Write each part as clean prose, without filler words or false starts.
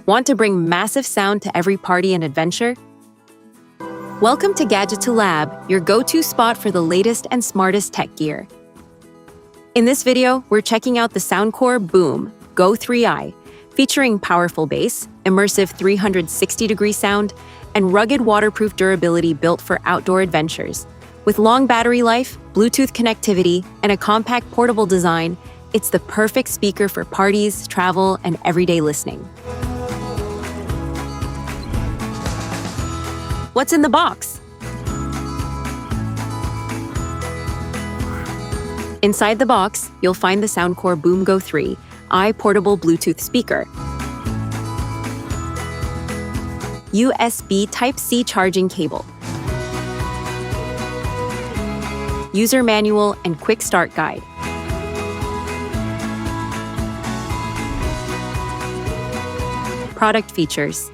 Want to bring massive sound to every party and adventure? Welcome to Gadgeto Lab, your go-to spot for the latest and smartest tech gear. In this video, we're checking out the Soundcore Boom Go 3i, featuring powerful bass, immersive 360-degree sound, and rugged waterproof durability built for outdoor adventures. With long battery life, Bluetooth connectivity, and a compact portable design, it's the perfect speaker for parties, travel, and everyday listening. What's in the box? Inside the box, you'll find the Soundcore Boom Go 3i portable Bluetooth speaker, USB Type-C charging cable, user manual and quick start guide, product features.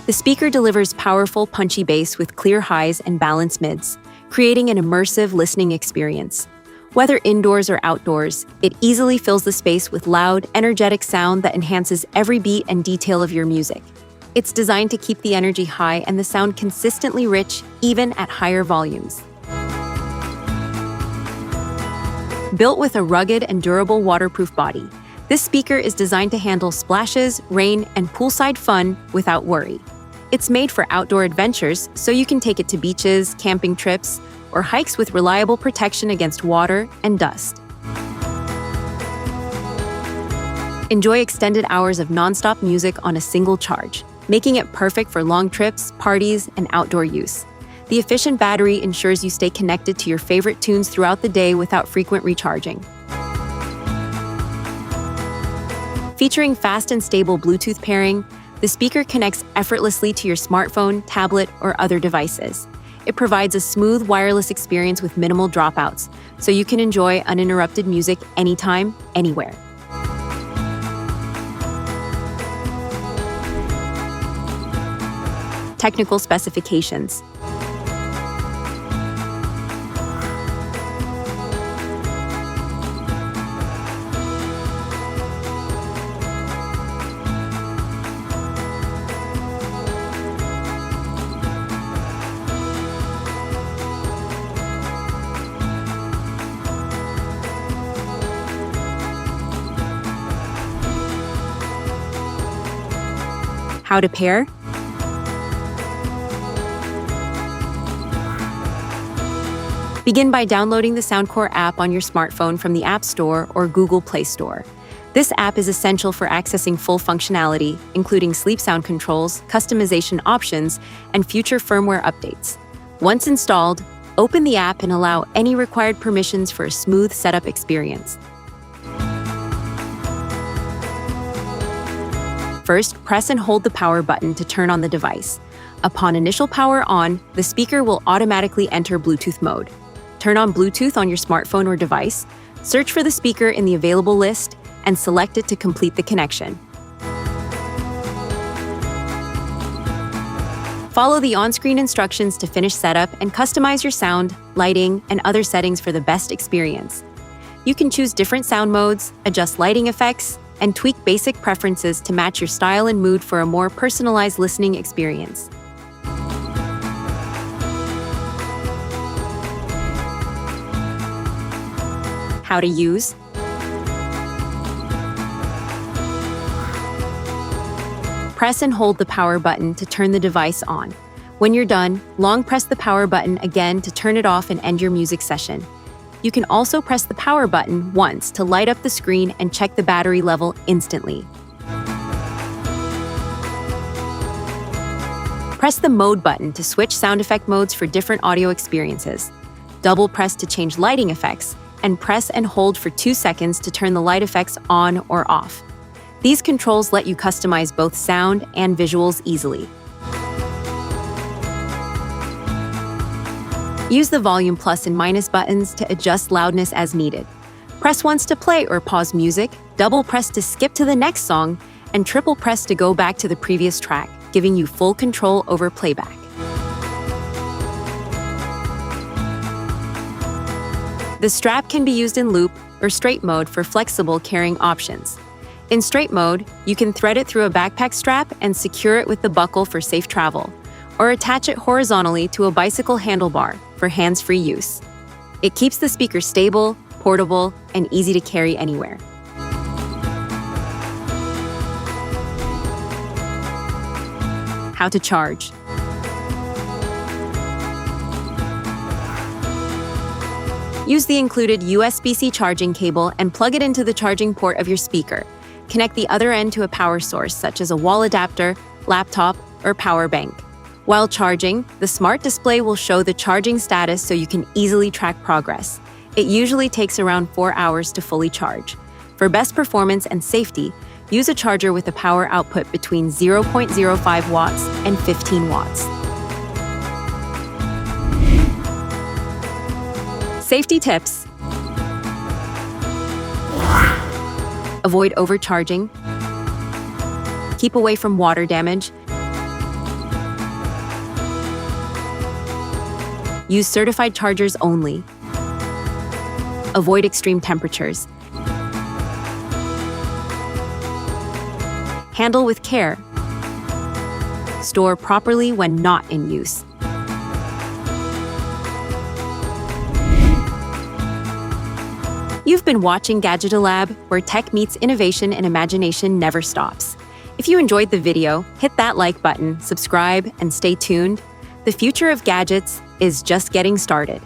The speaker delivers powerful, punchy bass with clear highs and balanced mids, creating an immersive listening experience. Whether indoors or outdoors, it easily fills the space with loud, energetic sound that enhances every beat and detail of your music. It's designed to keep the energy high and the sound consistently rich, even at higher volumes. Built with a rugged and durable waterproof body, this speaker is designed to handle splashes, rain, and poolside fun without worry. It's made for outdoor adventures, so you can take it to beaches, camping trips, or hikes with reliable protection against water and dust. Enjoy extended hours of non-stop music on a single charge, making it perfect for long trips, parties, and outdoor use. The efficient battery ensures you stay connected to your favorite tunes throughout the day without frequent recharging. Featuring fast and stable Bluetooth pairing, the speaker connects effortlessly to your smartphone, tablet, or other devices. It provides a smooth wireless experience with minimal dropouts, so you can enjoy uninterrupted music anytime, anywhere. Technical specifications. How to pair? Begin by downloading the Soundcore app on your smartphone from the App Store or Google Play Store. This app is essential for accessing full functionality, including sleep sound controls, customization options, and future firmware updates. Once installed, open the app and allow any required permissions for a smooth setup experience. First, press and hold the power button to turn on the device. Upon initial power on, the speaker will automatically enter Bluetooth mode. Turn on Bluetooth on your smartphone or device, search for the speaker in the available list, and select it to complete the connection. Follow the on-screen instructions to finish setup and customize your sound, lighting, and other settings for the best experience. You can choose different sound modes, adjust lighting effects, and tweak basic preferences to match your style and mood for a more personalized listening experience. How to use? Press and hold the power button to turn the device on. When you're done, long press the power button again to turn it off and end your music session. You can also press the power button once to light up the screen and check the battery level instantly. Press the mode button to switch sound effect modes for different audio experiences. Double press to change lighting effects, and press and hold for 2 seconds to turn the light effects on or off. These controls let you customize both sound and visuals easily. Use the volume plus and minus buttons to adjust loudness as needed. Press once to play or pause music, double press to skip to the next song, and triple press to go back to the previous track, giving you full control over playback. The strap can be used in loop, or straight mode for flexible carrying options. In straight mode, you can thread it through a backpack strap and secure it with the buckle for safe travel, or attach it horizontally to a bicycle handlebar for hands-free use. It keeps the speaker stable, portable, and easy to carry anywhere. How to charge. Use the included USB-C charging cable and plug it into the charging port of your speaker. Connect the other end to a power source such as a wall adapter, laptop, or power bank. While charging, the smart display will show the charging status so you can easily track progress. It usually takes around 4 hours to fully charge. For best performance and safety, use a charger with a power output between 0.05 watts and 15 watts. Safety tips. Avoid overcharging. Keep away from water damage. Use certified chargers only. Avoid extreme temperatures. Handle with care. Store properly when not in use. You've been watching Gadgeto Lab, where tech meets innovation and imagination never stops. If you enjoyed the video, hit that like button, subscribe, and stay tuned. The future of gadgets is just getting started.